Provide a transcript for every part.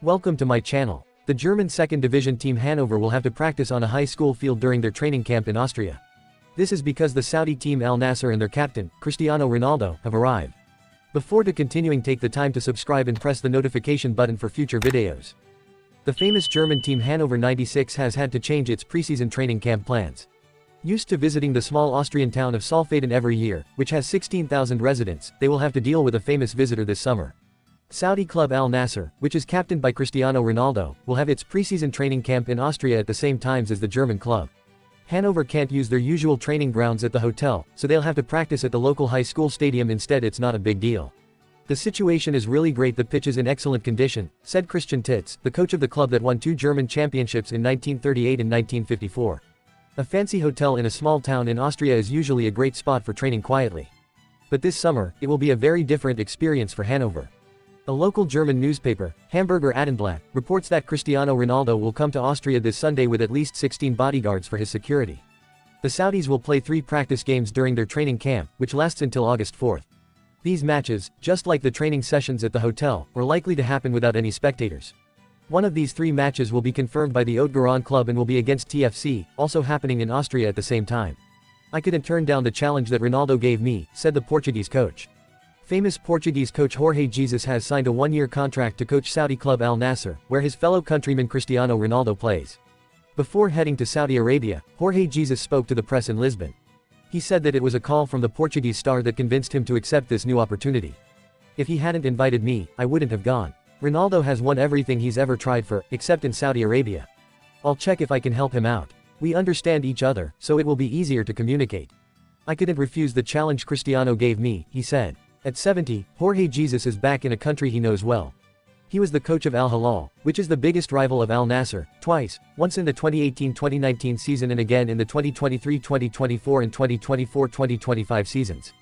Welcome to my channel. The German second division team Hannover will have to practice on a high school field during their training camp in Austria. This is because the Saudi team Al Nasr and their captain, Cristiano Ronaldo, have arrived. Before continuing, take the time to subscribe and press the notification button for future videos. The famous German team Hannover 96 has had to change its preseason training camp plans. Used to visiting the small Austrian town of Saalfelden every year, which has 16,000 residents, they will have to deal with a famous visitor this summer. Saudi club Al Nasr, which is captained by Cristiano Ronaldo, will have its preseason training camp in Austria at the same times as the German club. Hannover can't use their usual training grounds at the hotel, so they'll have to practice at the local high school stadium instead. It's not a big deal. The situation is really great, the pitch is in excellent condition, said Christian Titz, the coach of the club that won 2 German championships in 1938 and 1954. A fancy hotel in a small town in Austria is usually a great spot for training quietly. But this summer, it will be a very different experience for Hannover. A local German newspaper, Hamburger Abendblatt, reports that Cristiano Ronaldo will come to Austria this Sunday with at least 16 bodyguards for his security. The Saudis will play 3 practice games during their training camp, which lasts until August 4th. These matches, just like the training sessions at the hotel, were likely to happen without any spectators. One of these 3 matches will be confirmed by the Haute-Garonne club and will be against TFC, also happening in Austria at the same time. I couldn't turn down the challenge that Ronaldo gave me, said the Portuguese coach. Famous Portuguese coach Jorge Jesus has signed a 1-year contract to coach Saudi club Al Nasr, where his fellow countryman Cristiano Ronaldo plays. Before heading to Saudi Arabia, Jorge Jesus spoke to the press in Lisbon. He said that it was a call from the Portuguese star that convinced him to accept this new opportunity. If he hadn't invited me, I wouldn't have gone. Ronaldo has won everything he's ever tried for, except in Saudi Arabia. I'll check if I can help him out. We understand each other, so it will be easier to communicate. I couldn't refuse the challenge Cristiano gave me, he said. At 70, Jorge Jesus is back in a country he knows well. He was the coach of Al Hilal, which is the biggest rival of Al Nasr, twice, once in the 2018-2019 season and again in the 2023-2024 and 2024-2025 seasons.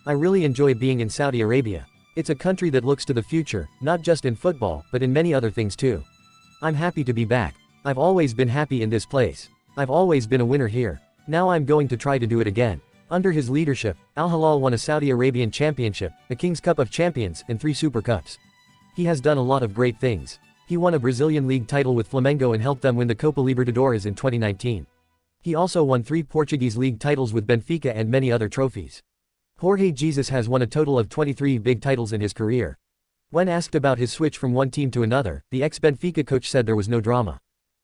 I really enjoy being in Saudi Arabia. It's a country that looks to the future, not just in football, but in many other things too. I'm happy to be back. I've always been happy in this place. I've always been a winner here. Now I'm going to try to do it again. Under his leadership, Al Hilal won a Saudi Arabian championship, a King's Cup of Champions, and 3 Super Cups. He has done a lot of great things. He won a Brazilian league title with Flamengo and helped them win the Copa Libertadores in 2019. He also won 3 Portuguese league titles with Benfica and many other trophies. Jorge Jesus has won a total of 23 big titles in his career. When asked about his switch from one team to another, the ex-Benfica coach said there was no drama.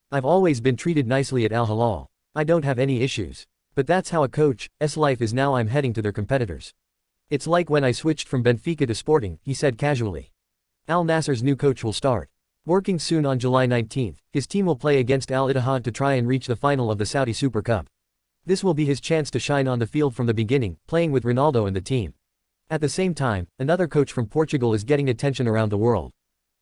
I've always been treated nicely at Al Hilal. I don't have any issues. But that's how a coach's life is. Now I'm heading to their competitors. It's like when I switched from Benfica to Sporting, he said casually. Al Nasr's new coach will start working soon on July 19th. His team will play against Al Ittihad to try and reach the final of the Saudi Super Cup. This will be his chance to shine on the field from the beginning, playing with Ronaldo and the team. At the same time, another coach from Portugal is getting attention around the world.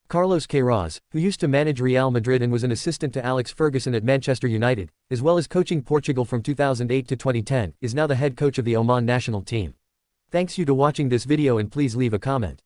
Carlos Queiroz, who used to manage Real Madrid and was an assistant to Alex Ferguson at Manchester United, as well as coaching Portugal from 2008 to 2010, is now the head coach of the Oman national team. Thanks you to watching this video and please leave a comment.